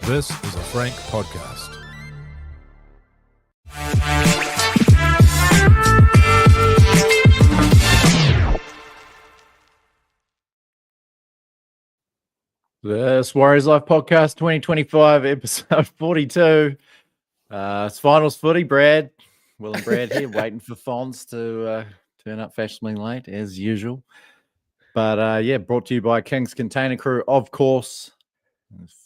This is a Frank podcast. This Warriors Life podcast 2025, episode 42. It's finals footy, Brad. Will and Brad here, waiting for Fonz to turn up fashionably late, as usual. But brought to you by King's Container Crew, of course.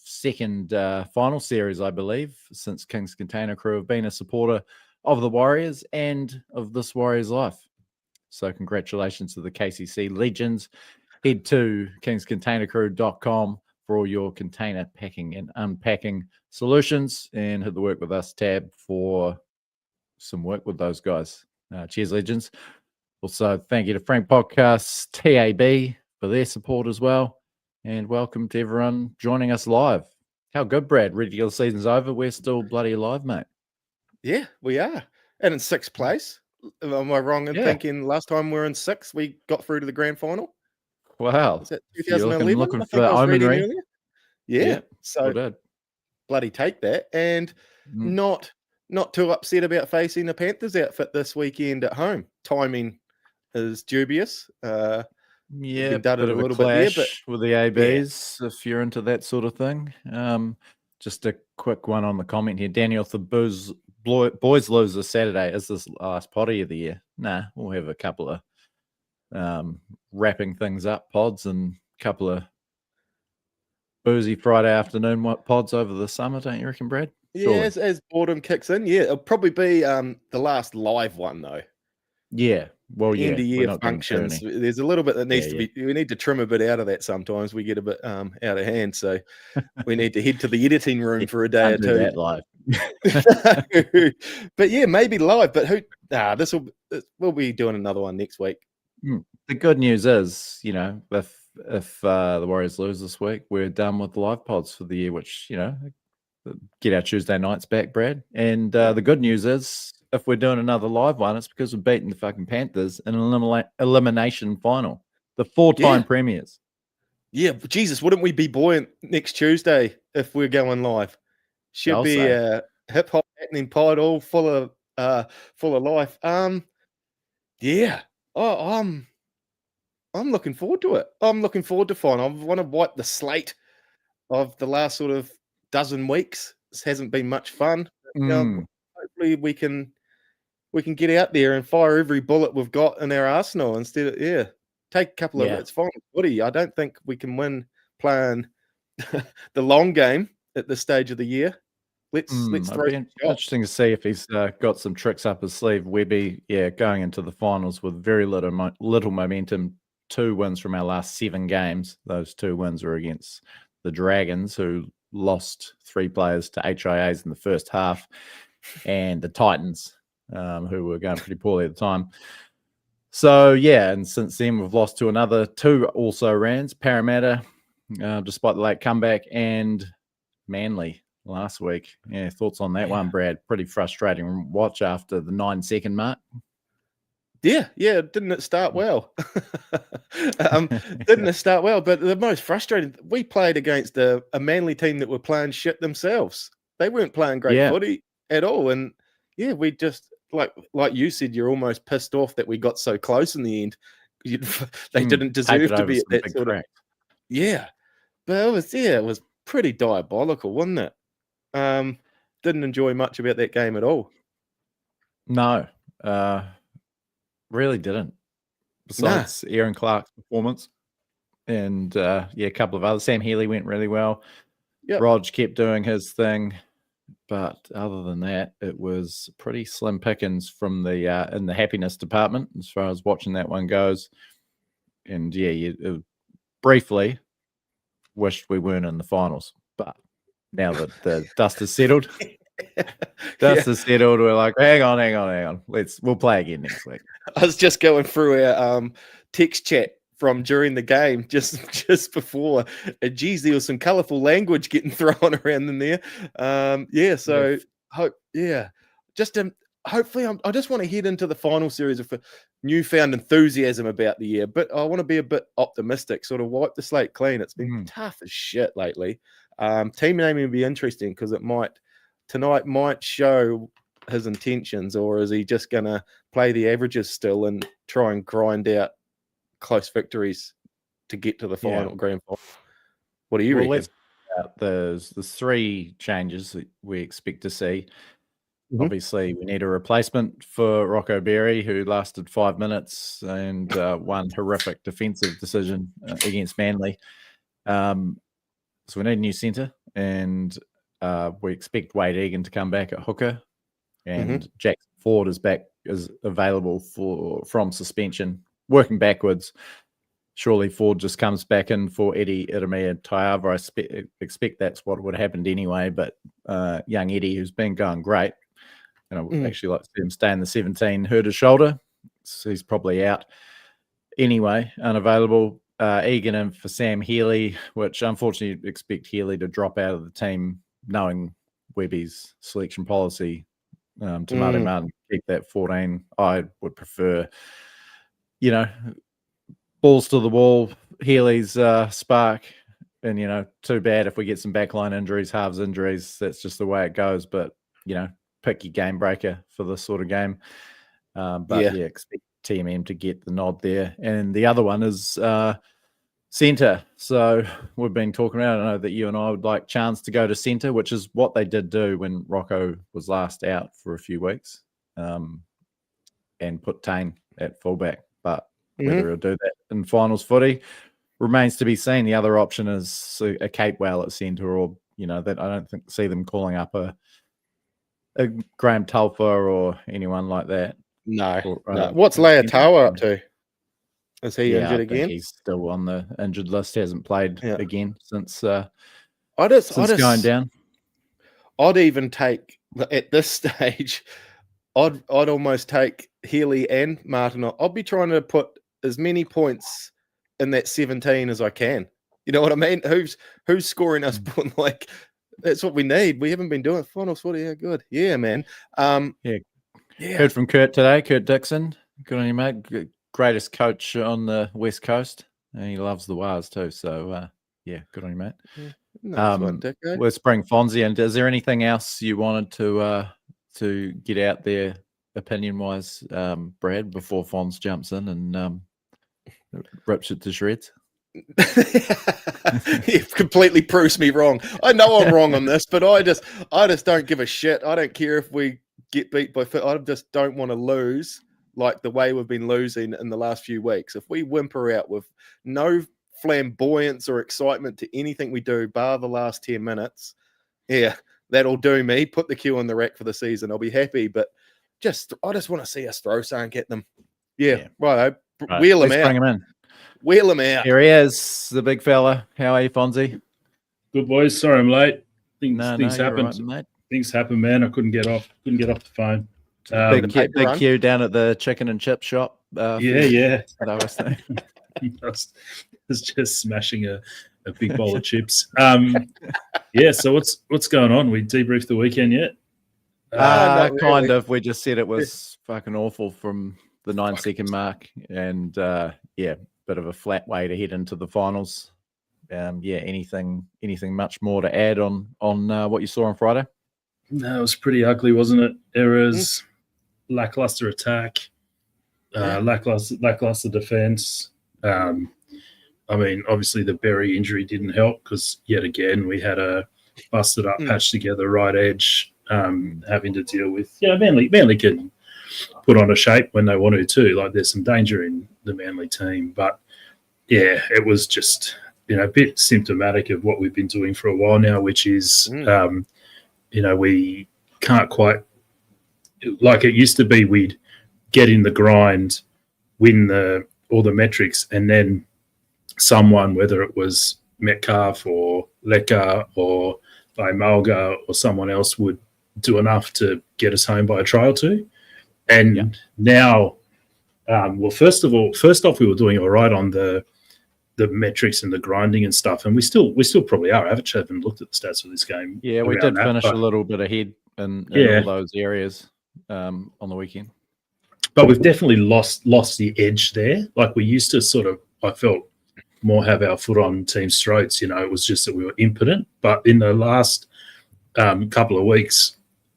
Second final series, I believe, since King's Container Crew have been a supporter of the Warriors and of this Warriors Life. So congratulations to the KCC legends. Head to kingscontainercrew.com for all your container packing and unpacking solutions, and hit the Work With Us tab for some work with those guys. Cheers, legends. Also, thank you to Frank Podcasts, TAB, for their support as well. And welcome to everyone joining us live. How good, Brad? Regular season's over. We're still bloody alive, mate. Yeah, we are. And in sixth place. Am I wrong in thinking last time we were in sixth, we got through to the grand final? Wow. Was that 2011? Looking for that omenry. Yeah. So bloody take that. And not too upset about facing the Panthers outfit this weekend at home. Timing is dubious. Yeah, done it a little bit there, but with the ABs, if you're into that sort of thing. Just a quick one on the comment here. Daniel, if the boys lose this Saturday, is this last potty of the year? Nah, we'll have a couple of wrapping things up pods and a couple of boozy Friday afternoon pods over the summer, don't you reckon, Brad? Surely. Yeah, as boredom kicks in. Yeah, it'll probably be the last live one, though. Yeah. Well, end of year functions. There's a little bit that needs to be. We need to trim a bit out of that. Sometimes we get a bit out of hand, so we need to head to the editing room for a day or two. That live, but yeah, maybe live. But we'll be doing another one next week. The good news is, if the Warriors lose this week, we're done with the live pods for the year. Which get our Tuesday nights back, Brad. And the good news is, if we're doing another live one, it's because we're beating the fucking Panthers in an elimination final. The 4-time premiers. Yeah, Jesus, wouldn't we be buoyant next Tuesday if we're going live? Should be a hip-hop happening pod, all full of life. I'm looking forward to it. I'm looking forward to final. I want to wipe the slate of the last sort of dozen weeks. This hasn't been much fun. Hopefully we can get out there and fire every bullet we've got in our arsenal instead of take a couple of it's fine. Footy. I don't think we can win playing the long game at this stage of the year. Let's throw it. Interesting to see if he's got some tricks up his sleeve. We'll be going into the finals with very little momentum. 2 wins from our last 7 games. Those 2 wins were against the Dragons, who lost 3 players to HIAs in the first half, and the Titans, who were going pretty poorly at the time. So, and since then we've lost to another 2 also Rans, Parramatta, despite the late comeback, and Manly last week. Yeah, thoughts on that one, Brad? Pretty frustrating watch after the 9-second mark. Yeah, didn't it start well? Didn't it start well? But the most frustrating, we played against a Manly team that were playing shit themselves. They weren't playing great footy at all. And we just, like you said, you're almost pissed off that we got so close in the end. They didn't deserve to be at that sort of. Yeah, but it was pretty diabolical, wasn't it? Didn't enjoy much about that game at all. No, really didn't. Besides Aaron Clark's performance and a couple of others. Sam Healy went really well. Rog kept doing his thing. But other than that, it was pretty slim pickings from the in the happiness department as far as watching that one goes. And you briefly wished we weren't in the finals. But now that the dust has settled, we're like, hang on. We'll play again next week. I was just going through our text chat from during the game just before. Geez, there was some colourful language getting thrown around in there. Hopefully I just want to head into the final series with a newfound enthusiasm about the year, but I want to be a bit optimistic, sort of wipe the slate clean. It's been tough as shit lately. Team naming would be interesting because tonight might show his intentions, or is he just going to play the averages still and try and grind out close victories to get to the final grand final? What do you reckon? There's 3 changes that we expect to see. Obviously, we need a replacement for Rocco Berry, who lasted 5 minutes and one horrific defensive decision against Manly. So we need a new centre, and we expect Wade Egan to come back at hooker, and Jackson Ford is available from suspension, working backwards. Surely Ford just comes back in for Eddie Iramia Taiava. I expect that's what would have happened anyway, but young Eddie, who's been going great, and I would actually like to see him stay in the 17, hurt his shoulder, so he's probably out anyway, unavailable. Egan in for Sam Healy, which unfortunately expect Healy to drop out of the team, knowing Webby's selection policy. Tomato Martin, keep that 14. I would prefer, balls to the wall, Healy's spark, and, too bad if we get some backline injuries, halves injuries. That's just the way it goes. But, pick your game breaker for this sort of game. Expect TMM to get the nod there. And the other one is centre. So we've been talking about, I know that you and I would like Chance to go to centre, which is what they did do when Rocco was last out for a few weeks, and put Tane at fullback. But whether he'll do that in finals footy remains to be seen. The other option is a Cape Whale at centre, or, that I don't see them calling up a Graham Tulfa or anyone like that. No. What's Leotawa up to? Is he injured again? He's still on the injured list. He hasn't played again since going down. I'd even take, at this stage, I'd almost take Healy and Martin. I'd be trying to put as many points in that 17 as I can. You know what I mean? Who's scoring us? Like, that's what we need. We haven't been doing finals footy. Yeah, good. Yeah, man. Heard from Kurt today. Kurt Dixon. Good on you, mate. Greatest coach on the West Coast, and he loves the Wars too. So, good on you, mate. Let's bring Fonzie in. Is there anything else you wanted to get out there, opinion-wise, Brad, before Fonz jumps in and rips it to shreds? He completely proves me wrong. I know I'm wrong on this, but I just don't give a shit. I don't care if we get beat by. I just don't want to lose like the way we've been losing in the last few weeks. If we whimper out with no flamboyance or excitement to anything we do, bar the last 10 minutes, that'll do me. Put the queue on the rack for the season. I'll be happy. But I just want to see us throw something at them. Right. Wheel them out. Bring him in. Wheel him out. Here he is, the big fella. How are you, Fonzie? Good, boys. Sorry I'm late. Things happen. Right, mate. Things happen, man. I couldn't get off the phone. Big queue down at the chicken and chip shop. I was just smashing a big bowl of chips. So what's going on? We debriefed the weekend yet? Kind of. We just said it was fucking awful from the 9-second mark, and bit of a flat way to head into the finals. Anything much more to add on what you saw on Friday? No, it was pretty ugly, wasn't it? Errors, lackluster attack, lackluster defense. Obviously the Berry injury didn't help because yet again we had a busted up, patched together right edge, having to deal with. Manly can put on a shape when they want to too. Like, there's some danger in the Manly team, but it was just a bit symptomatic of what we've been doing for a while now, which is we can't quite, like it used to be, we'd get in the grind, win all the metrics, and then someone, whether it was Metcalf or Leka or Malga or someone else, would do enough to get us home by a try or two. And now, first off, we were doing all right on the metrics and the grinding and stuff, and we still probably are. I haven't looked at the stats for this game. Yeah, we did finish a little bit ahead in all those areas on the weekend. But we've definitely lost the edge there. Like we used to sort of, I felt, more have our foot on team's throats. It was just that we were impotent. But in the last couple of weeks,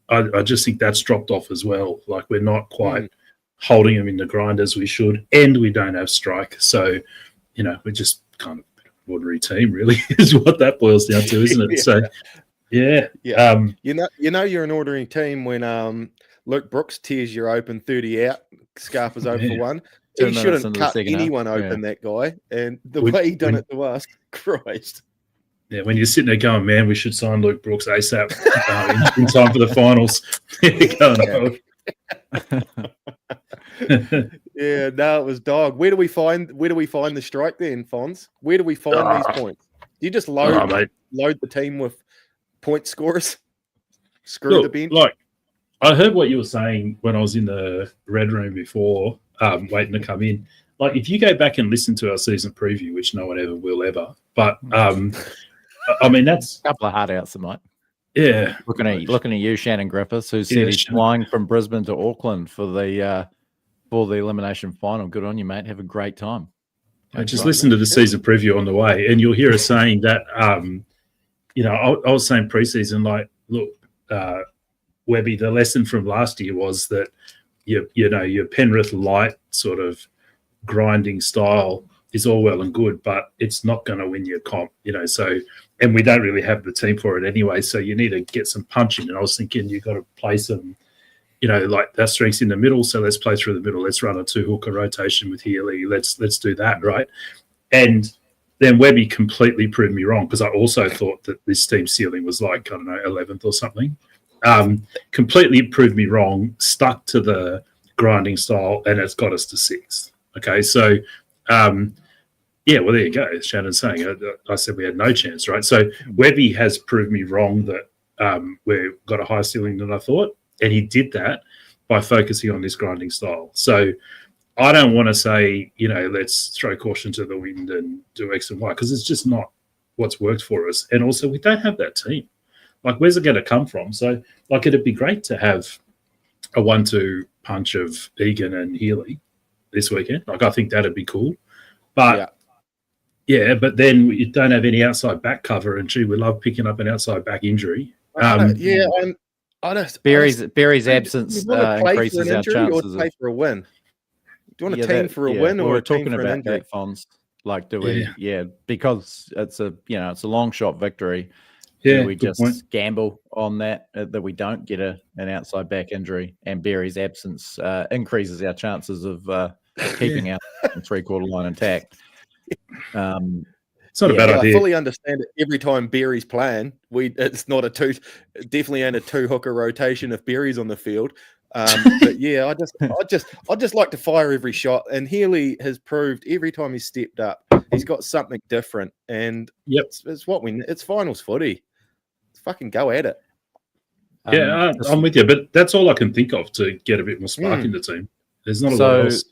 I just think that's dropped off as well. Like, we're not quite holding them in the grind as we should, and we don't have strike. So, we're just kind of an ordinary team, really, is what that boils down to, isn't it? So, yeah. You're an ordinary team when Luke Brooks tears you open 30 out, Scarf is over for one. He shouldn't cut anyone open, that guy. And the way he done it to us, Christ. Yeah, when you're sitting there going, man, we should sign Luke Brooks ASAP in time for the finals. Yeah, no, it was dog. Where do we find the strike then, Fonz? Where do we find these points? Do you just load the team with point scorers? Screw the bench? Like, I heard what you were saying when I was in the red room before, waiting to come in. Like, if you go back and listen to our season preview, which no one ever will ever, but I mean, that's a couple of hard outs tonight. Yeah, looking at you, Shannon Griffiths, who said he's flying from Brisbane to Auckland for the elimination final. Good on you, mate. Have a great time. Just listen to the season preview on the way, and you'll hear us saying that. I was saying preseason, like, look, Webby, the lesson from last year was that your Penrith light sort of grinding style is all well and good, but it's not going to win your comp, so, and we don't really have the team for it anyway, so you need to get some punch in. And I was thinking you've got to play some, like that strength's in the middle, so let's play through the middle. Let's run a 2-hooker rotation with Healy. Let's do that, right? And then Webby completely proved me wrong, because I also thought that this team ceiling was like, I don't know, 11th or something. Completely proved me wrong, stuck to the grinding style, and it's got us to 6th. Okay, so well, there you go. As Shannon's saying, I said we had no chance, right? So Webby has proved me wrong that we've got a higher ceiling than I thought, and he did that by focusing on this grinding style. So I don't want to say, let's throw caution to the wind and do X and Y, because it's just not what's worked for us. And also, we don't have that team. Like, where's it going to come from? So, like, it'd be great to have a 1-2 punch of Egan and Healy this weekend. Like, I think that'd be cool. But but then you don't have any outside back cover, and we love picking up an outside back injury. Barry's absence increases our chances. Or play for a win. Do you want a team for a win, or we're a team talking for about an injury? that, Fonz. Like, do we? Because it's a long shot victory. Yeah, do we just gamble on that we don't get an outside back injury, and Barry's absence increases our chances of keeping our 3/4 line intact. It's not a bad idea. I fully understand it. Every time Barry's playing, it's not definitely ain't a 2-hooker rotation if Barry's on the field. But yeah, I just like to fire every shot, and Healy has proved every time he's stepped up, he's got something different, and it's finals footy. Let's fucking go at it. I'm with you, but that's all I can think of to get a bit more spark in the team. There's not a lot else.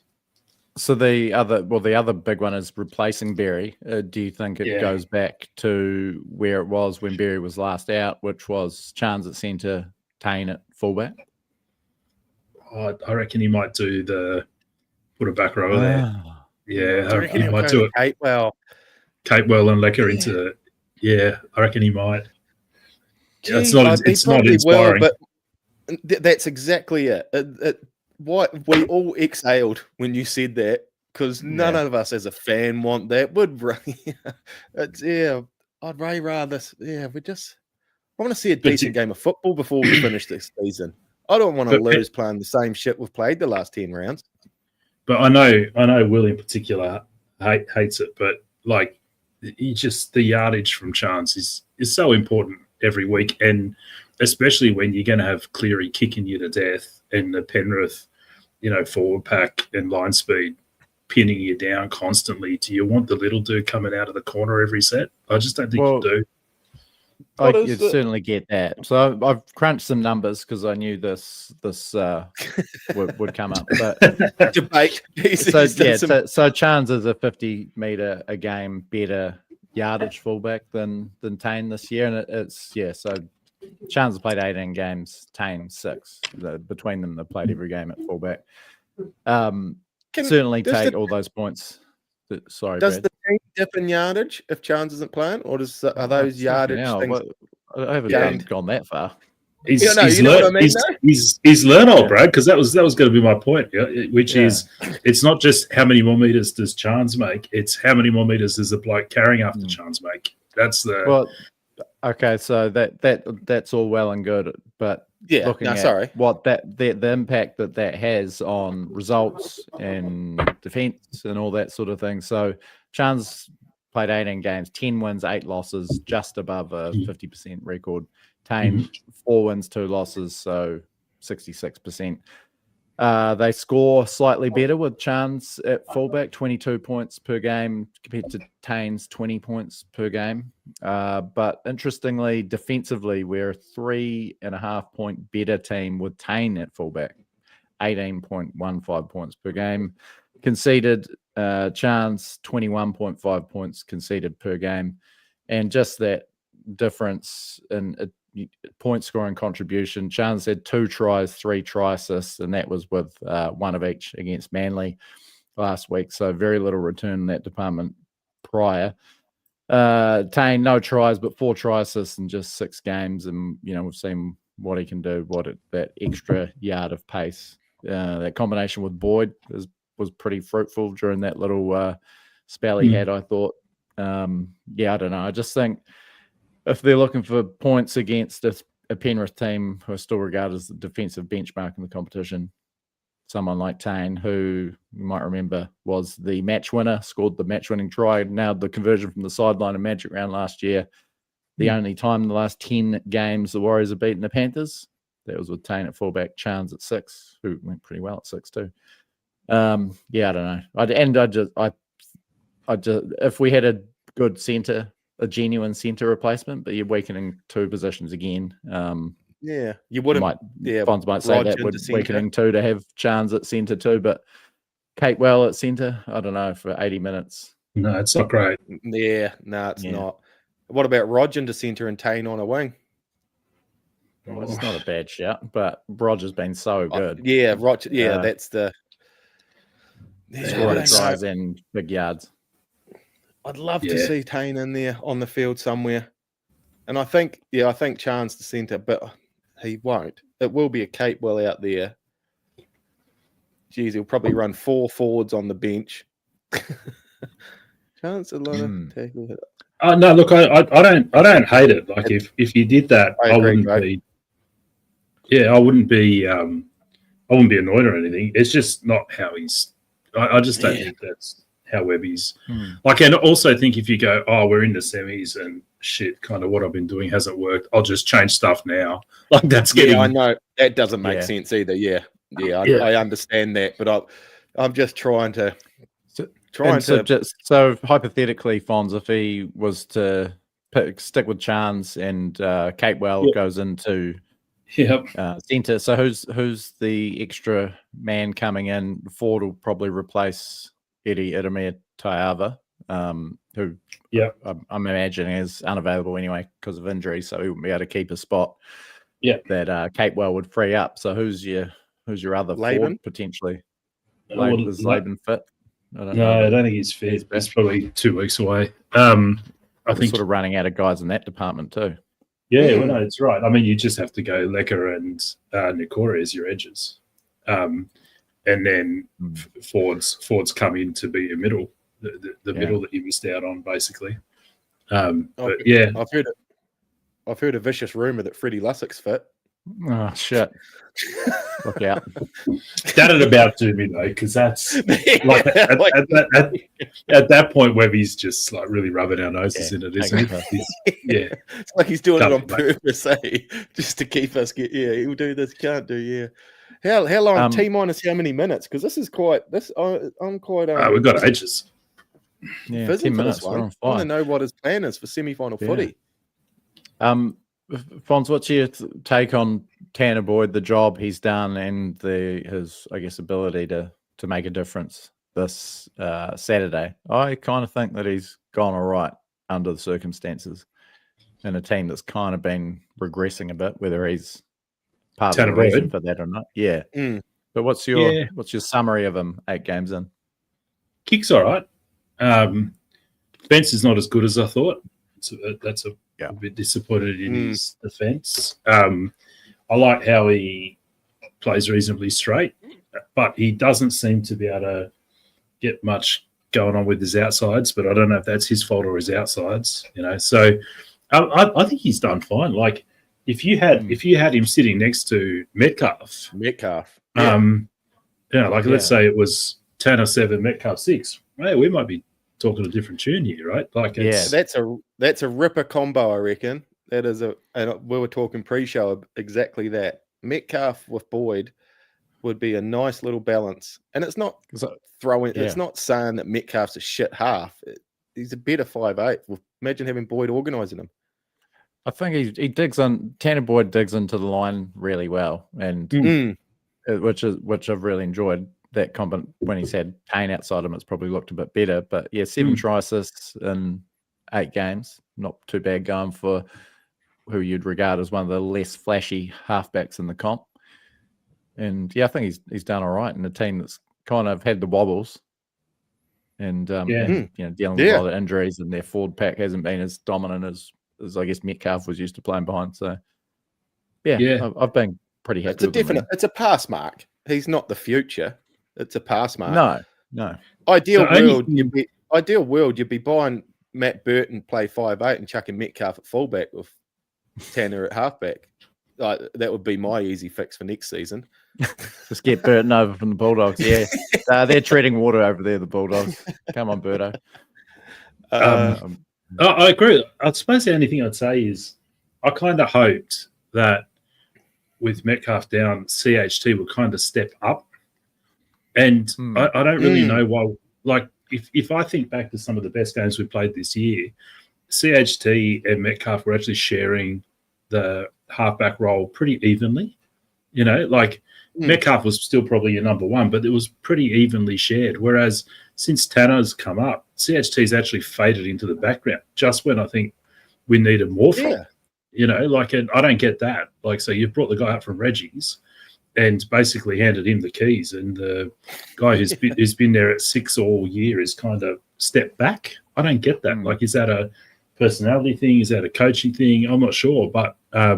So the other big one is replacing Barry. Do you think it goes back to where it was when Barry was last out, which was Chance at centre, Tane at fullback? I reckon he might put a back rower there. Yeah, I reckon he might do it. Capewell and Lecker into. Yeah, I reckon he might. It's not inspiring. But that's exactly it. What we all exhaled when you said that, because none of us as a fan want that. I'd way rather. I want to see a decent game of football before we finish this season. I don't want to lose playing the same shit we've played the last 10 rounds. But I know Will in particular hates it, but like, the yardage from Chance is so important every week, and especially when you're going to have Cleary kicking you to death and the Penrith, forward pack and line speed pinning you down constantly. Do you want the little dude coming out of the corner every set? I just don't think you do. You'd certainly get that. So I've crunched some numbers because I knew this would come up. But debate. So Chance is a 50-meter a game better yardage fullback than Tane this year, and it's so Chance has played 18 games, Tane 6. Between them, they played every game at fullback. Certainly take all those points. Sorry, Does Brad. the team dip in yardage if Chance isn't playing, or are those yardage things? I haven't gone that far. He's you know learned. what I mean, he's learned all, Brad, because that was going to be my point. Which is, it's not just how many more meters does Chance make; it's how many more meters does the bloke carrying after Chance make. That's the okay. So that's all well and good, but looking at what the impact that has on results and defense and all that sort of thing. So Chance played 18 games, 10 wins, 8 losses, just above a 50% record. Tane, 4 wins, 2 losses, so 66%. They score slightly better with Chance at fullback, 22 points per game compared to Tane's 20 points per game. But interestingly, defensively, we're a 3.5 point better team with Tane at fullback, 18.15 points per game. Conceded, Chance, 21.5 points conceded per game. And just that difference in point scoring contribution. Chance had 2 tries, 3 try assists, and that was with 1 of each against Manly last week. So very little return in that department prior. Tane, no tries, but 4 try assists in just 6 games. And, we've seen what he can do, that extra yard of pace. That combination with Boyd was pretty fruitful during that little spell he had, I thought. I don't know. I just think if they're looking for points against a Penrith team who are still regarded as the defensive benchmark in the competition, someone like Tane, who you might remember was the match winner, scored the match-winning try, now the conversion from the sideline in Magic Round last year. The only time in the last 10 games the Warriors have beaten the Panthers, that was with Tane at fullback, Chance at 6, who went pretty well at 6 too. I don't know. I just if we had a good centre, a genuine centre replacement, but you're weakening 2 positions again. You wouldn't. Fonz might say that we're weakening 2 to have Chance at centre too, but Capewell at centre, I don't know, for 80 minutes. No, it's not great. Yeah, no, it's not. What about Rog into centre and Tane on a wing? Well, it's not a bad shout, but Roger's been so good. Roger. That's the scoring tries and big yards. I'd love to see Tane in there on the field somewhere. And I think Chance the centre, but he won't. It will be a Capewell out there. Jeez, he'll probably run 4 forwards on the bench. Chance a lot of tackle. No, look, I don't hate it. Like if you did that, I wouldn't be. Yeah, I wouldn't be annoyed or anything. It's just not how he's. I just don't think that's how Webby's. Like, and also think if you go, we're in the semis and shit, kind of what I've been doing hasn't worked. I'll just change stuff now. Like that's getting. Yeah, I know that doesn't make sense either. I understand that, but I'm just trying to. So hypothetically, Fonz, if he was to stick with Chance and Capewell goes into centre, so who's the extra man coming in? Ford will probably replace Eddie Idemir Taiava, who I'm imagining is unavailable anyway because of injury, so he wouldn't be able to keep a spot. That Capewell would free up. So who's your other Ford potentially? Is Laban fit? I don't think he's fit. He's probably 2 weeks away. I think sort of running out of guys in that department too. Yeah, well, no, it's right. I mean, you just have to go Lecker and Nikora as your edges, and then Ford's come in to be your middle, the middle that you missed out on, basically. But yeah, I've heard a vicious rumor that Freddie Lussick's fit. Oh shit! Look out! That'd about do me though, because that's like at that point, Webby's just like really rubbing our noses in it, isn't he? It's like he's doing it on purpose, just to keep us. He'll do this, can't do. How long? T minus how many minutes? Because this is quite. I'm quite. We've got ages. Yeah, 10 minutes. I want to know what his plan is for semi-final footy. Fonz, what's your take on Tanner Boyd, the job he's done, and his ability to make a difference this Saturday? I kind of think that he's gone all right under the circumstances in a team that's kind of been regressing a bit, whether he's part of the reason for that or not. Yeah. But what's your summary of him 8 games in? Kick's all right. Defense is not as good as I thought. That's a bit disappointed in his defense. I like how he plays reasonably straight, but he doesn't seem to be able to get much going on with his outsides. But I don't know if that's his fault or his outsides. So I think he's done fine. Like if you had him sitting next to Metcalf, let's say it was Tanner 7, Metcalf 6. Hey, we might be talking a different tune here, right? Like, that's a ripper combo, I reckon. That is and we were talking pre-show exactly that. Metcalf with Boyd would be a nice little balance, and it's not throwing. Yeah. It's not saying that Metcalf's a shit half. He's a better 5'8". Imagine having Boyd organising him. I think he digs on. Tanner Boyd digs into the line really well, and which I've really enjoyed. That comment when he's had Payne outside him, it's probably looked a bit better. But 7 try assists in 8 games, not too bad going for who you'd regard as one of the less flashy halfbacks in the comp. And I think he's done all right in a team that's kind of had the wobbles, and dealing with a lot of injuries, and their forward pack hasn't been as dominant as I guess Metcalf was used to playing behind. So I've been pretty happy. It's a pass mark. He's not the future. It's a pass mark. No. Ideal world, you'd be buying Matt Burton play 5'8" and chucking Metcalf at fullback with Tanner at halfback. That would be my easy fix for next season. Just get Burton over from the Bulldogs. Yeah, they're treading water over there. The Bulldogs. Come on, Burto. I agree. I suppose the only thing I'd say is I kind of hoped that with Metcalf down, CHT would kind of step up. And I don't really know why. Like, if I think back to some of the best games we played this year, CHT and Metcalf were actually sharing the halfback role pretty evenly. Metcalf was still probably your number one, but it was pretty evenly shared. Whereas since Tanner's come up, CHT's actually faded into the background just when I think we needed more from him. And I don't get that. So you've brought the guy up from Reggie's and basically handed him the keys, and the guy who's been there at 6 all year is kind of stepped back. I don't get that. Is that a personality thing? Is that a coaching thing? I'm not sure, but I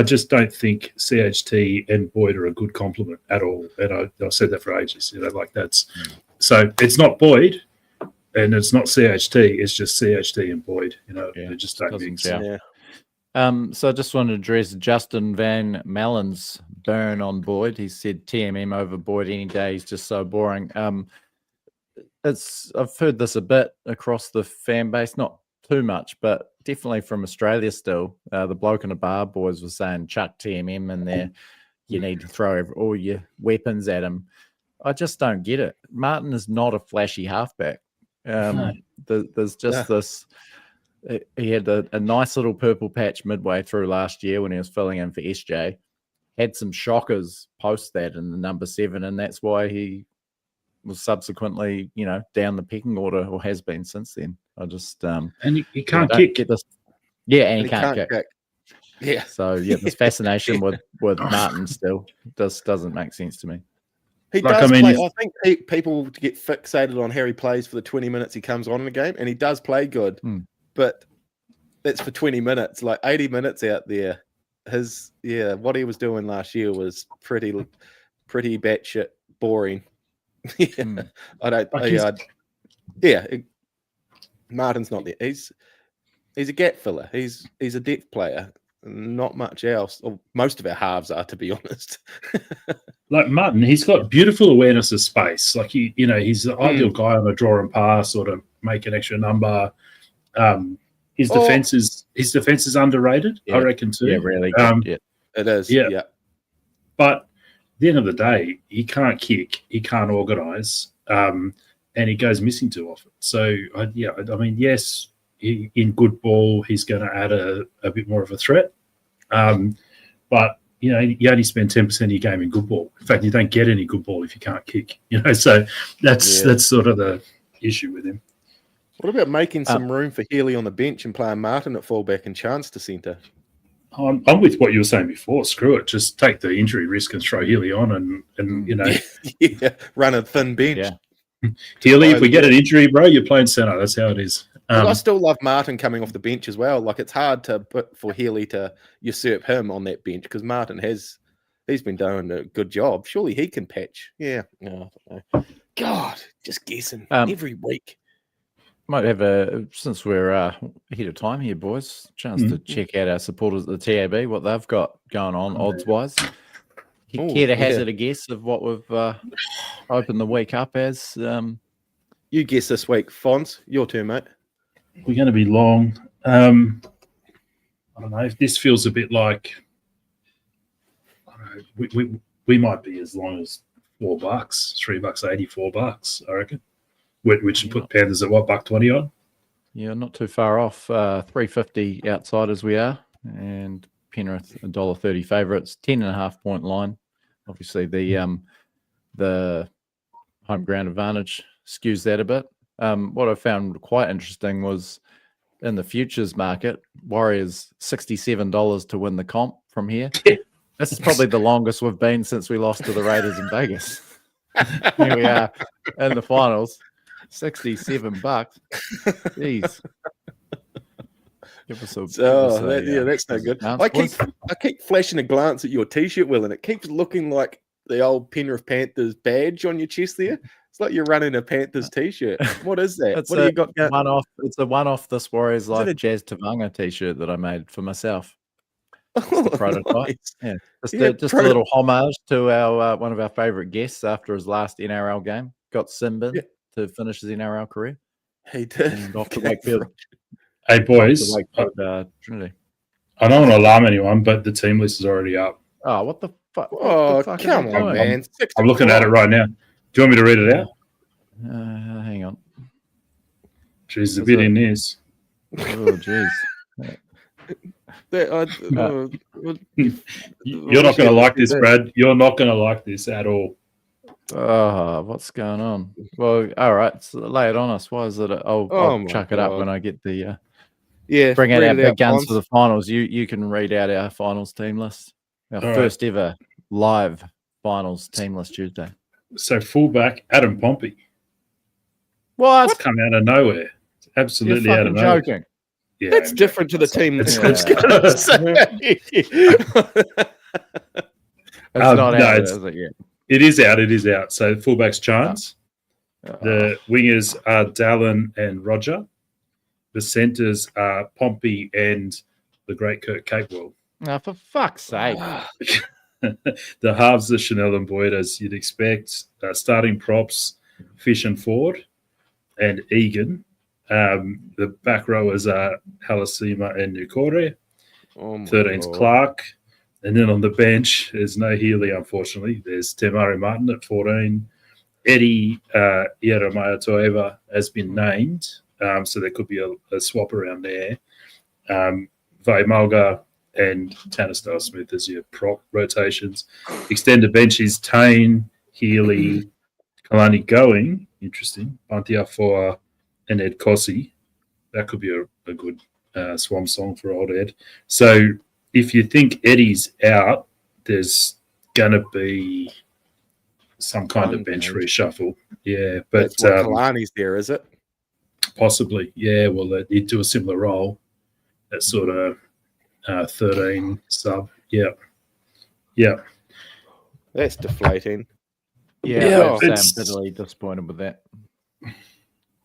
just don't think CHT and Boyd are a good complement at all. And I've said that for ages. So it's not Boyd and it's not CHT. It's just CHT and Boyd. They just don't mix. So I just wanted to address Justin Van Malen's burn on Boyd. He said TMM over Boyd any day. He's just so boring. I've heard this a bit across the fan base, not too much, but definitely from Australia still. The bloke in the bar boys was saying chuck TMM in there. You need to throw all your weapons at him. I just don't get it. Martin is not a flashy halfback. There's just this. He had a nice little purple patch midway through last year when he was filling in for SJ. Had some shockers post that in the number 7, and that's why he was subsequently, down the pecking order, or has been since then. I just and he can't kick. Get this. Yeah, and he can't kick. Yeah. So this fascination with Martin still doesn't make sense to me. He does play. I think people get fixated on how he plays for the 20 minutes he comes on in the game, and he does play good. But that's for 20 minutes, 80 minutes out there. What he was doing last year was pretty batshit boring. Martin's not there. He's a gap filler. He's a depth player. Not much else. Or most of our halves are, to be honest. Martin, he's got beautiful awareness of space. He's the ideal guy on a draw and pass or to make an extra number. His defense is underrated, I reckon too. Yeah, really good. It is. Yeah. But at the end of the day, he can't kick, he can't organise, and he goes missing too often. So yes, in good ball, he's going to add a bit more of a threat. But you only spend 10% of your game in good ball. In fact, you don't get any good ball if you can't kick. So that's sort of the issue with him. What about making some room for Healy on the bench and playing Martin at fullback and Chance to centre? I'm with what you were saying before. Screw it. Just take the injury risk and throw Healy on and run a thin bench. Yeah. Healy, if we get an injury, bro, you're playing centre. That's how it is. I still love Martin coming off the bench as well. Like, it's hard for Healy to usurp him on that bench because Martin he's been doing a good job. Surely he can patch. Yeah. No, I don't know. God, just guessing every week. Might have since we're ahead of time here, boys, chance to check out our supporters at the TAB, what they've got going on odds-wise. Care to hazard a guess of what we've opened the week up as? You guess this week, Fonz. Your turn, mate. We're going to be long. I don't know if this feels a bit like. I don't know, we might be as long as $4, $3.80, $4. I reckon. Which would put Panthers at what, $1.20 on? Yeah, not too far off. $3.50 outside as we are, and Penrith $1.30 favourites. 10.5 point line. Obviously, the home ground advantage skews that a bit. What I found quite interesting was in the futures market, Warriors $67 to win the comp from here. This is probably the longest we've been since we lost to the Raiders in Vegas. Here we are in the finals. $67. Jeez. That's no good. I keep flashing a glance at your t-shirt, Will, and it keeps looking like the old Penrith Panthers badge on your chest there. It's like you're running a Panthers t-shirt. What is that? What do you got? It's a one-off This Warriors Life Jazz Tavanga t-shirt that I made for myself. The prototype. Nice. Yeah, just a little homage to our one of our favourite guests after his last NRL game. Got Simbin to finish his NRL career. He did. And off to Wakefield. Hey, boys. Trinity. I don't want to alarm anyone, but the team list is already up. Oh, what the fuck? Oh, come on, man. I'm looking at it right now. Do you want me to read it out? Hang on. Jeez, a bit in this. Oh, jeez. You're not going to like this, Brad. You're not going to like this at all. Oh, what's going on? Well, all right. So lay it on us. Why is it? I'll chuck it up when I get the bring out our big guns for the finals. You can read out our finals team list. Our first ever live finals team list Tuesday. So fullback Adam Pompey. What? It's come out of nowhere. It's absolutely out of nowhere. Joking. Yeah, that's different to the team. It's not out, is it yet? It is out. It is out. So fullback's Chance. The wingers are Dallin and Roger. The centres are Pompey and the great Kurt Capewell. Oh, for fuck's sake. The halves are Chanel and Boyd, as you'd expect. Starting props, Fish and Ford and Egan. The back rowers are Halasima and Nukore. 13's Clark. And then on the bench, there's no Healy, unfortunately. There's Temari Martin at 14. Eddie Ieremia Toeva has been named, so there could be a swap around there. Vai Malga and Tanistar Smith as your prop rotations. Extended bench is Tane, Healy, Kalani Going, interesting, Pantia Foa, and Ed Kossi. That could be a good swan song for old Ed. So if you think Eddie's out, there's going to be some kind of bench reshuffle. Yeah, but Kalani's there, is it? Possibly, yeah. Well, he'd do a similar role. That sort of 13 sub. Yeah. That's deflating. Yeah, I'm bitterly disappointed with that.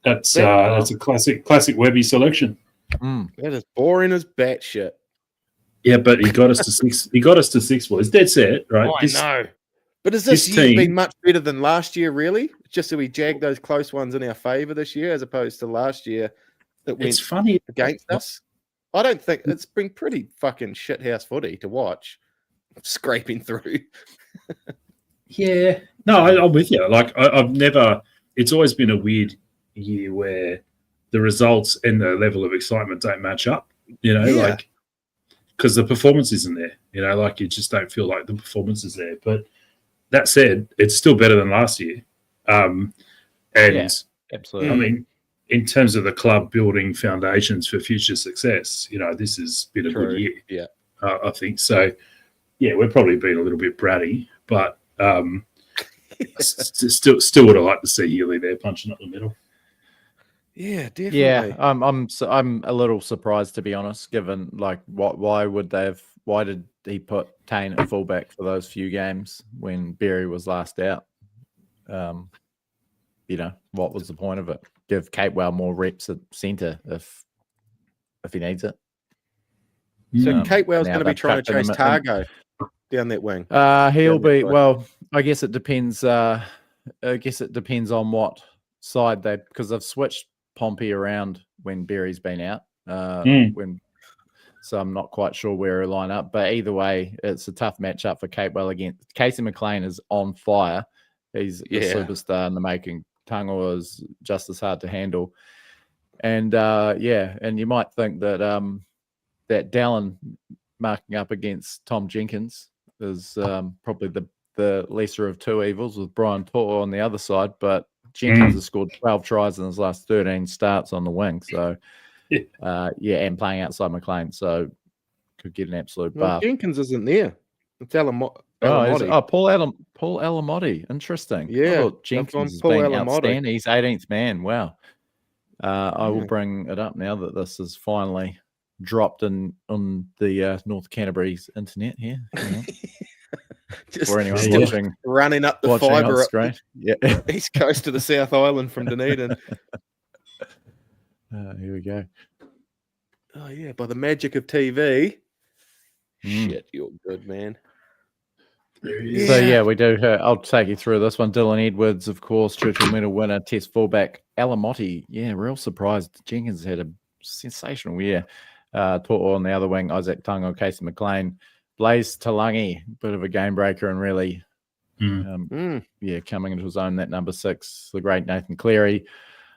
That's a classic Webby selection. That is boring as batshit. Yeah, but he got us to six. He got us to 6. Well, it's dead set, right? I know. But has this year been much better than last year, really? Just so we jagged those close ones in our favour this year, as opposed to last year that went against us. I don't think it's been pretty fucking shithouse footy to watch, scraping through. Yeah, no, I'm with you. Like I've never. It's always been a weird year where the results and the level of excitement don't match up. You know, like because the performance isn't there. You know, like you just don't feel like the performance is there. But that said, it's still better than last year. And absolutely. I mean, in terms of the club building foundations for future success, you know, this has been a good year. Yeah, I think so. Yeah, we're probably being a little bit bratty, but Still would have liked to see Healy there punching up the middle. Yeah, definitely. Yeah, I'm a little surprised, to be honest, given like why did he put Tane at fullback for those few games when Berry was last out? What was the point of it? Give Capewell more reps at centre if he needs it. So Capewell's going to be trying to chase Targo down that wing. He'll be I guess it depends. I guess it depends on what side because they've switched Pompey around when Berry's been out. So I'm not quite sure where he'll line up. But either way, it's a tough matchup for Capewell against Casey McLean is on fire. He's a superstar in the making. Tango is just as hard to handle. And and you might think that that Dallin marking up against Tom Jenkins is probably the lesser of two evils with Brian To'o on the other side, but Jenkins has scored 12 tries in his last 13 starts on the wing. So, and playing outside McLean. So, could get an absolute buff. Jenkins isn't there. It's Alamotti. Paul Alamotti. Interesting. Yeah. Jenkins has been outstanding. He's 18th man. Wow. I will bring it up now that this is finally dropped on the North Canterbury's internet here. Just for anyone watching, running up the fibre screen. East coast of the South Island from Dunedin. Here we go. Oh yeah, by the magic of TV. Shit, you're good, man. So we do. I'll take you through this one. Dylan Edwards, of course, Churchill Medal winner, Test fullback. Alamotti, real surprised. Jenkins had a sensational year. To'o on the other wing, Isaac Tango, Casey McLean. Blaze Talangi, bit of a game breaker and really, coming into his own, that number 6, the great Nathan Cleary.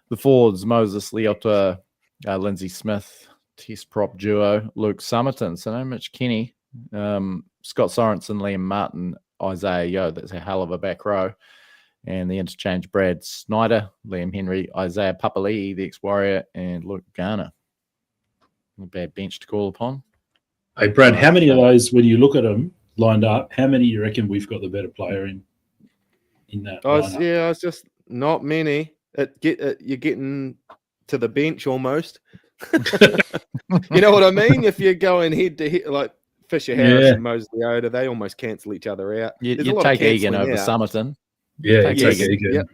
The forwards, Moses Leota, Lindsay Smith, Test prop duo, Luke Summerton, so no Mitch Kenny, Scott Sorensen, Liam Martin, Isaiah Yeo, that's a hell of a back row. And the interchange, Brad Snyder, Liam Henry, Isaiah Papali'i, the ex-Warrior, and Luke Garner. A bad bench to call upon. Hey, Brad, how many of those, when you look at them lined up, how many you reckon we've got the better player in that lineup? I was just not many. You're getting to the bench almost. You know what I mean? If you're going head to head, like Fisher Harris and Moses Leota, they almost cancel each other out. You take Egan over Summerton. Yeah, take Egan. Yep.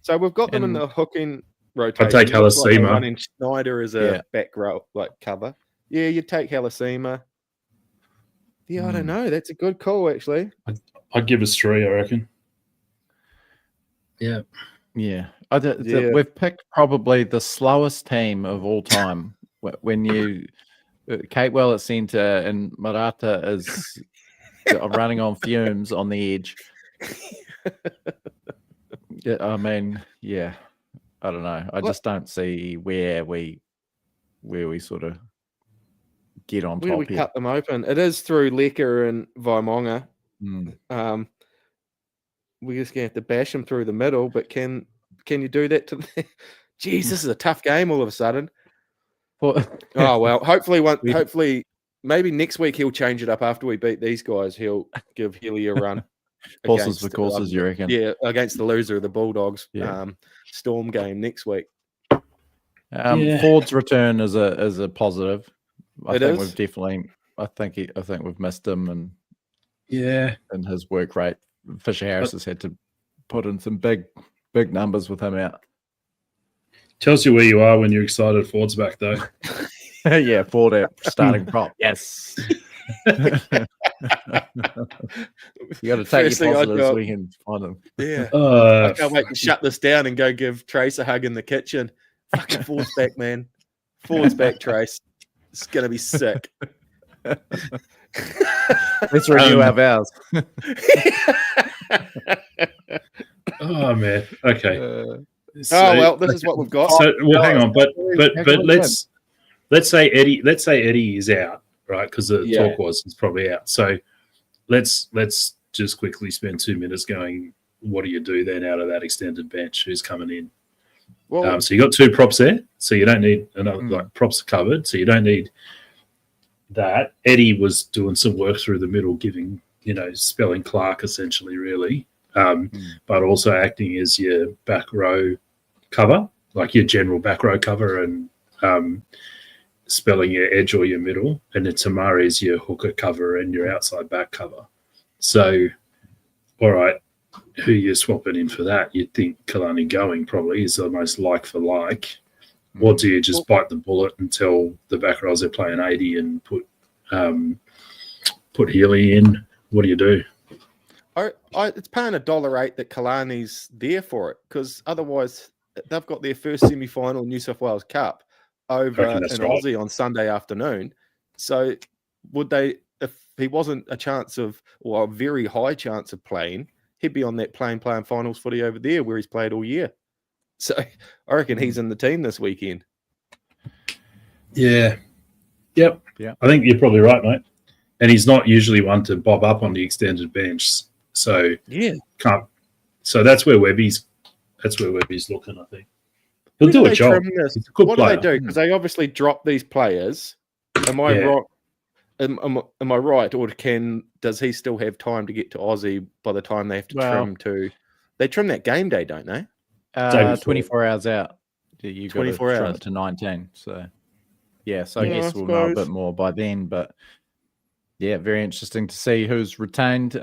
So we've got them in the hooking rotation. I'd take Halasima. Running Schneider as a back row, like cover. Yeah, you'd take Halasima. Yeah, I don't know. That's a good call, actually. I'd give us 3, I reckon. Yeah. Yeah. We've picked probably the slowest team of all time. When you Capewell at centre and Marata is running on fumes on the edge. I mean, I don't know. I just don't see where we sort of get on top. Where we cut them open. It is through Lecker and Vaimonga. We're just gonna have to bash them through the middle, but can you do that to them? Jeez, this is a tough game all of a sudden. Oh well, hopefully maybe next week he'll change it up after we beat these guys. He'll give Healy a run. Horses for courses, you reckon? Yeah, against the loser of the Bulldogs Storm game next week. Ford's return is a positive. I think we've missed him and his work rate. Fisher Harris has had to put in some big numbers with him out. Tells you where you are when you're excited Ford's back though. Ford at starting prop. Yes. You got to take your positives so we can find them. Yeah. I can't wait to shut this down and go give Trace a hug in the kitchen. Fucking Ford's back, man. Ford's back, Trace. It's going to be sick. Let's renew our vows. Oh, man. Okay. This is what we've got. So, hang on. But let's say Eddie is out, right? Because the talk was he's probably out. So let's just quickly spend 2 minutes going, what do you do then out of that extended bench? Who's coming in? Well, so you got 2 props there, so you don't need another props are covered, so you don't need that. Eddie was doing some work through the middle, giving spelling Clark essentially, really. but also acting as your back row cover, like your general back row cover, and spelling your edge or your middle, and then Tamari is your hooker cover and your outside back cover. So, all right, who you're swapping in for that? You'd think Kalani Going probably is almost like for like. Or do you just bite the bullet and tell the back rows they're playing 80 and put Healy in? What do you do? It's paying $1.08 that Kalani's there for it, because otherwise they've got their first semi-final New South Wales Cup over in Aussie on Sunday afternoon. So would they, if he wasn't a chance of, or a very high chance of playing, he'd be on that playing finals footy over there where he's played all year. So I reckon he's in the team this weekend. Yeah. Yep. Yeah. I think you're probably right, mate. And he's not usually one to bob up on the extended bench. So can't. So that's where Webby's looking, I think. He'll do a job. He's a good what player. Do they do? Because they obviously drop these players. Am I right? Am I right? Or does he still have time to get to Aussie by the time they have to trim to? They trim that game day, don't they? 24 hours out. You got 24 to trim hours it to 19. So I guess we'll know a bit more by then. But yeah, very interesting to see who's retained.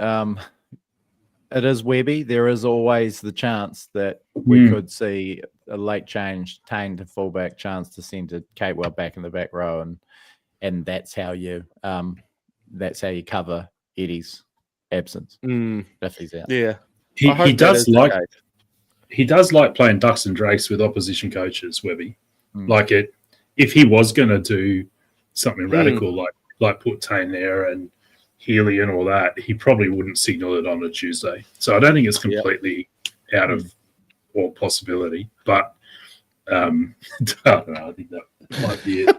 It is Webby. There is always the chance that we could see a late change, Tane to fullback, chance to send to Catewell back in the back row, and that's how you cover Eddie's absence if he's out. Yeah, he does like playing ducks and drakes with opposition coaches, Webby. Like it, if he was going to do something radical like put Tane there and Healy and all that, he probably wouldn't signal it on a Tuesday. So I don't think it's completely out of all possibility. But I don't know. I think that might be it.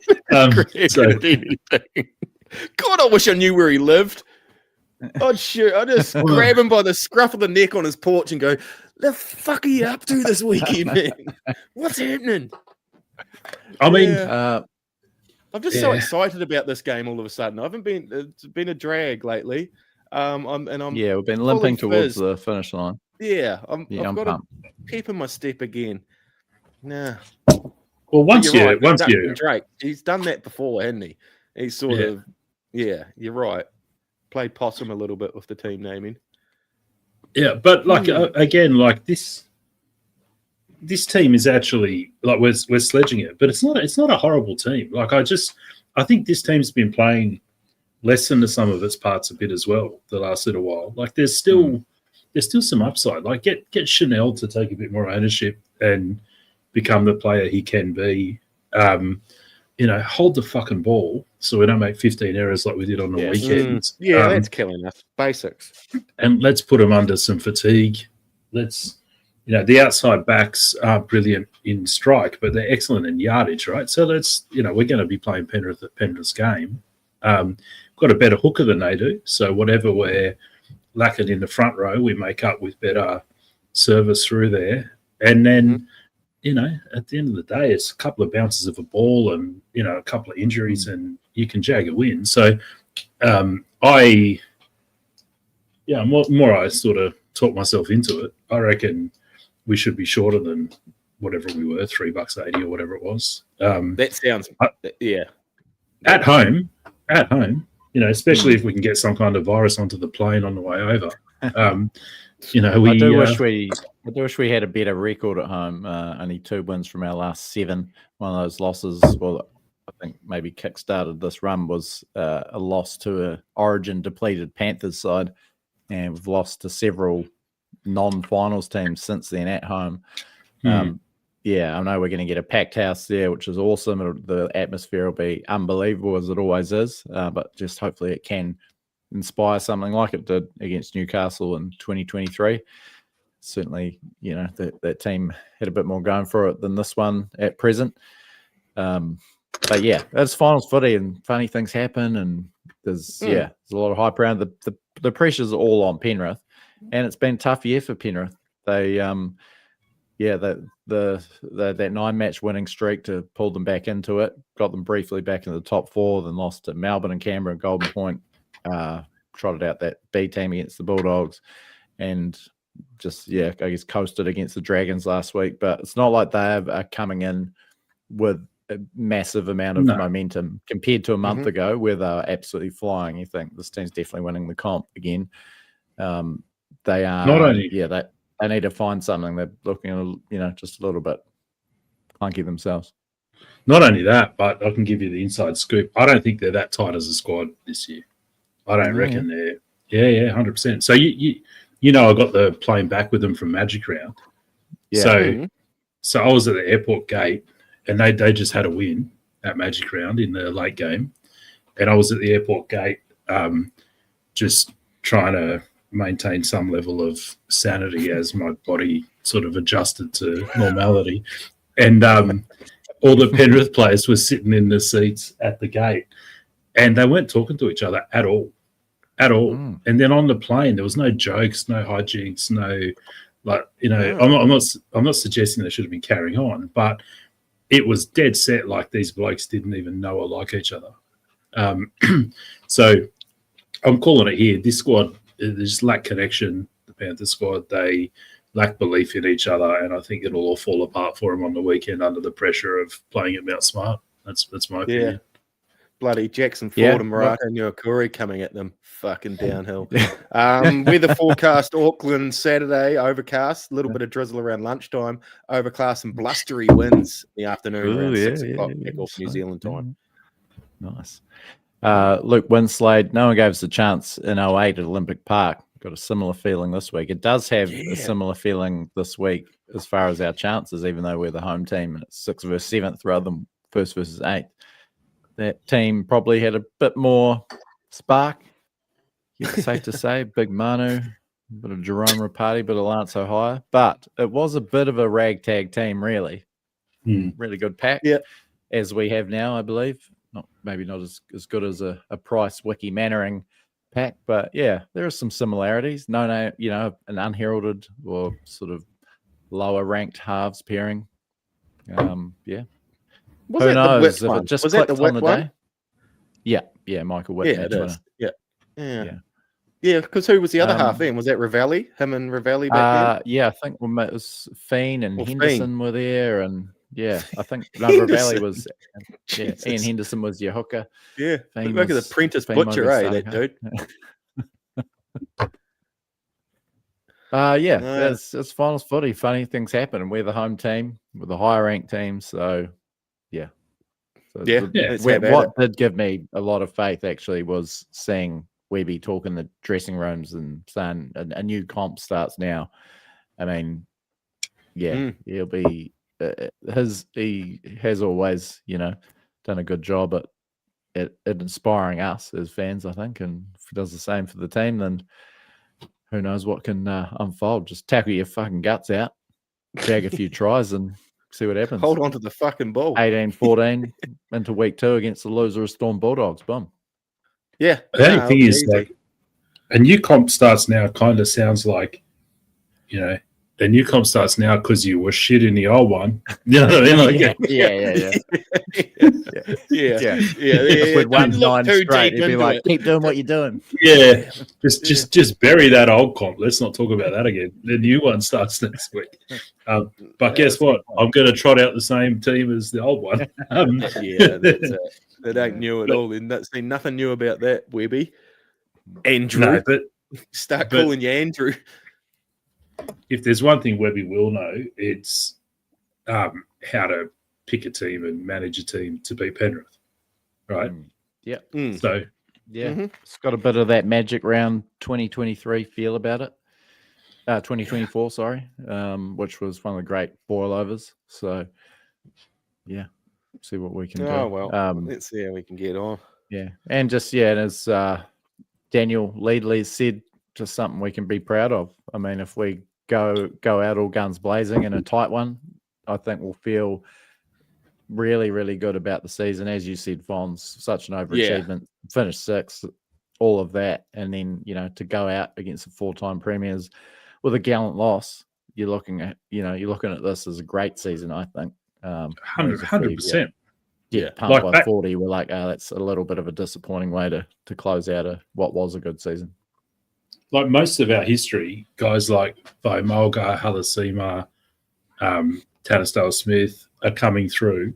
God, I wish I knew where he lived. I'd just grab him by the scruff of the neck on his porch and go, "The fuck are you up to this weekend, man? What's happening?" I mean, I'm just so excited about this game all of a sudden. It's been a drag lately. We've been limping towards the finish line. Yeah, I've got to keep in my step again. Nah. Well, once you Drake, he's done that before, hasn't he? He's sort of you're right. Played possum a little bit with the team naming. Yeah, but again, like this team is actually like we're sledging it, but it's not a horrible team. Like I think this team's been playing less than the sum of its parts a bit as well the last little while. Like there's still some upside. Like get Chanel to take a bit more ownership and become the player he can be. Hold the fucking ball so we don't make 15 errors like we did on the weekend. That's killing us. Basics. And let's put them under some fatigue. The outside backs are brilliant in strike, but they're excellent in yardage, right? So we're going to be playing Penrith at Penrith's game. Got a better hooker than they do. So whatever we're lacking in the front row, we make up with better service through there. And then, at the end of the day, it's a couple of bounces of a ball and, a couple of injuries and you can jag a win. So more I sort of talked myself into it. I reckon we should be shorter than whatever we were, $3.80 or whatever it was. That sounds, At home, especially if we can get some kind of virus onto the plane on the way over. I do wish we had a better record at home. Only 2 wins from our last 7. One of those losses, well, I think maybe kick-started this run was a loss to a origin-depleted Panthers side, and we've lost to several non-finals teams since then at home. I know we're going to get a packed house there, which is awesome. The atmosphere will be unbelievable as it always is, but just hopefully it can inspire something like it did against Newcastle in 2023. Certainly, that team had a bit more going for it than this one at present. But yeah, it's finals footy and funny things happen, and there's a lot of hype around. The pressure's all on Penrith, and it's been a tough year for Penrith. They that 9-match winning streak to pull them back into it, got them briefly back in the top 4, then lost to Melbourne and Canberra and Golden Point, trotted out that B team against the Bulldogs, and just, I guess coasted against the Dragons last week. But it's not like they are coming in with a massive amount of momentum compared to a month ago where they were absolutely flying. You think this team's definitely winning the comp again. They are not only they need to find something. They're looking at just a little bit clunky themselves. Not only that, but I can give you the inside scoop. I don't think they're that tight as a squad this year. I don't reckon they're 100%. So I got the plane back with them from Magic Round. Yeah. So I was at the airport gate and they just had a win at Magic Round in the late game. And I was at the airport gate just trying to maintain some level of sanity as my body sort of adjusted to normality. And all the Penrith players were sitting in the seats at the gate and they weren't talking to each other at all. And then on the plane, there was no jokes, no hijinks, I'm not suggesting they should have been carrying on, but it was dead set like these blokes didn't even know or like each other. So I'm calling it here. This squad, they just lack connection. The Panthers squad, they lack belief in each other, and I think it'll all fall apart for them on the weekend under the pressure of playing at Mount Smart. That's my opinion. Bloody Jackson Ford and Marato Nuakuri coming at them. Fucking downhill. Weather forecast, Auckland, Saturday, overcast, a little bit of drizzle around lunchtime, overcast and blustery winds in the afternoon around 6 o'clock back off New Zealand time. Nice. Luke Winslade, no one gave us a chance in 08 at Olympic Park. Got a similar feeling this week. It does have a similar feeling this week as far as our chances, even though we're the home team and it's 6th versus 7th rather than 1st versus 8th. That team probably had a bit more spark. It's safe to say. Big Manu, a bit of Jerome Rapati, bit of Lance O'Hire. But it was a bit of a ragtag team, really. Really good pack, as we have now, I believe. Maybe not as good as a Price, Wiki, Mannering pack, but there are some similarities. No, an unheralded or sort of lower ranked halves pairing. Was Who knows was that the Wick one? Yeah, Michael Wick. Yeah, it is. Yeah, because who was the other half then? Was that Ravelli? Him and Ravelli back then? Yeah, I think it was Fiend and Henderson were there, and I think Ravelli was. Ian Henderson was your hooker. Yeah, look at the Apprentice Butcher, that dude. It's finals footy. Funny things happen, and we're the home team with the higher ranked team, so. What did give me a lot of faith actually was seeing Webby talk in the dressing rooms and saying a new comp starts now. I mean, he'll be he has always done a good job at inspiring us as fans, I think, and if he does the same for the team, then who knows what can unfold. Just tackle your fucking guts out, jag a few tries and see what happens. Hold on to the fucking ball. 18-14 into week 2 against the loser of Storm Bulldogs. Boom. Yeah. The only thing is, like, a new comp starts now kind of sounds like, the new comp starts now because you were shit in the old one. You know what I mean? Like, If we'd won 9 straight, it'd be like, keep doing what you're doing. Yeah. Just bury that old comp. Let's not talk about that again. The new one starts next week. But guess what? I'm going to trot out the same team as the old one. That's it. That ain't new at all. There's nothing new about that, Webby. Andrew. No, but start calling you Andrew. If there's one thing Webby will know, it's how to pick a team and manage a team to beat Penrith, right? So, it's got a bit of that Magic Round 2023 feel about it. 2024, sorry, which was one of the great boilovers. So, see what we can do. Oh, well, let's see how we can get on. Yeah, and just, as Daniel Leadley said, just something we can be proud of. I mean, if we go out all guns blazing in a tight one, I think we'll feel really, really good about the season. As you said, Fonz, such an overachievement, finish 6th, all of that. And then, to go out against the 4-time premiers with a gallant loss, you're looking at this as a great season, I think. 100%. Pumped by 40. We're like, that's a little bit of a disappointing way to close out what was a good season. like most of our history, guys like Bo Mulgar, Halasima, Tanisdale Smith are coming through,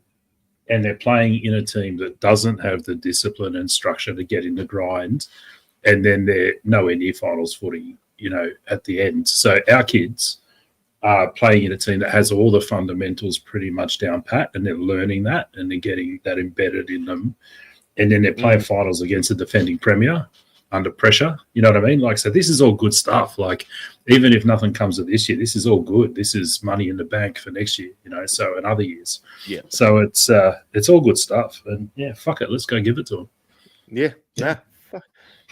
and they're playing in a team that doesn't have the discipline and structure to get in the grind, and then they're nowhere near finals footy, at the end. So our kids are playing in a team that has all the fundamentals pretty much down pat, and they're learning that, and they're getting that embedded in them. And then they're playing finals against a defending premier under pressure. You know what I mean? Like, so this is all good stuff. Like, even if nothing comes of this year, this is all good. This is money in the bank for next year, so in other years. Yeah. So it's all good stuff. And yeah, fuck it. Let's go give it to them. Yeah. Nah. Fuck.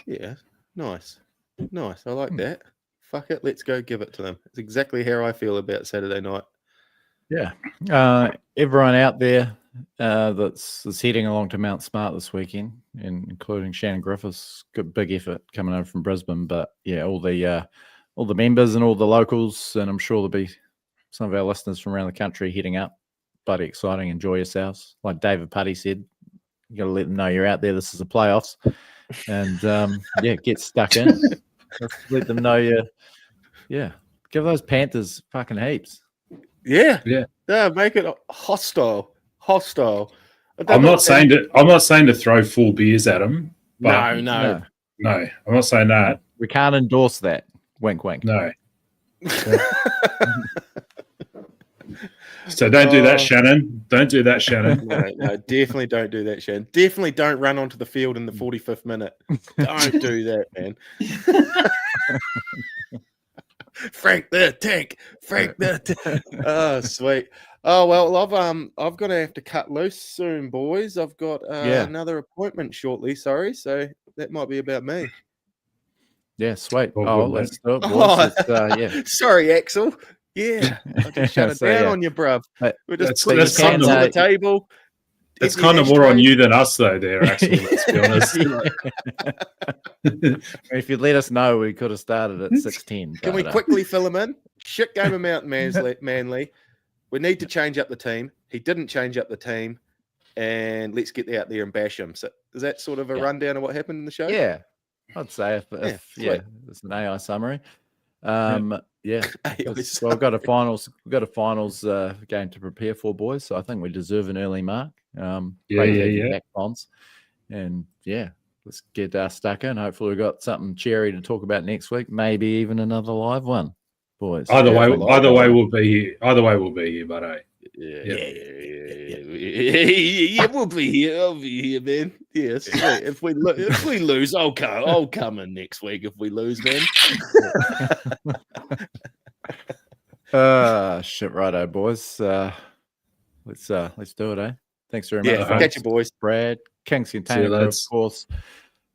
Yeah. Nice. I like that. Fuck it. Let's go give it to them. It's exactly how I feel about Saturday night. Yeah. Everyone out there that's heading along to Mount Smart this weekend, and including Shannon Griffiths, good big effort coming over from Brisbane. But yeah, all the members and all the locals, and I'm sure there'll be some of our listeners from around the country heading up. Bloody exciting! Enjoy yourselves. Like David Puddy said, you got to let them know you're out there. This is the playoffs, and get stuck in. Let them know you. Yeah, give those Panthers fucking heaps. Yeah. Make it hostile. I'm not saying to throw full beers at them. But No. I'm not saying that. We can't endorse that. Wink, wink. No. So don't do that, Shannon. Don't do that, Shannon. No, definitely don't do that, Shannon. Definitely don't run onto the field in the 45th minute. Don't do that, man. Frank the tank. Oh, sweet. Oh well, I've got to have to cut loose soon, boys. I've got another appointment shortly. Sorry, so that might be about me. Yeah, sweet. Oh, let's do it, boys. Sorry, Axel. Yeah, I just shut it down on you, bruv. We're just putting that's hands on the table. It's kind of more on you than us, though, there, Axel, let's be honest. If you'd let us know, we could have started at 6:10. Can we quickly fill him in? Shit game of Mount Manly. We need to change up the team. He didn't change up the team, and let's get out there and bash him. So is that sort of a rundown of what happened in the show? Yeah, I'd say if it's an AI summary. So we've got a finals game to prepare for, boys. So I think we deserve an early mark. Back Fonz. And let's get stuck in. Hopefully we've got something cherry to talk about next week. Maybe even another live one, boys. Either way we'll be here, but we'll be here. I'll be here, man. Yeah, sweet. If we lose, I'll come in next week. If we lose, man. Shit, righto, boys. Let's do it, eh? Thanks very much. Yeah, catch you, boys. Brad, Kings Container, of course.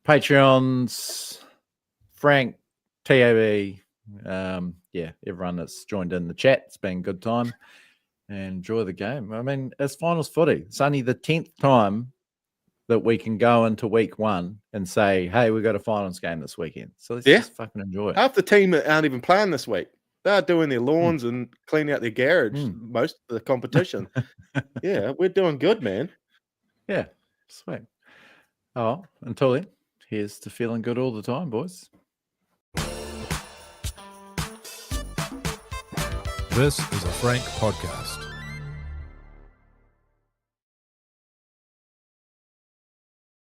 Patreons, Frank, TAB. Everyone that's joined in the chat. It's been a good time. And enjoy the game. I mean, it's finals footy. It's only the 10th time that we can go into week one and say, hey, we got a finals game this weekend. So let's just fucking enjoy it. Half the team aren't even playing this week. They're doing their lawns and cleaning out their garage most of the competition. Yeah, we're doing good, man. Yeah, sweet. Oh, until then, here's to feeling good all the time, boys. This is a Frank podcast.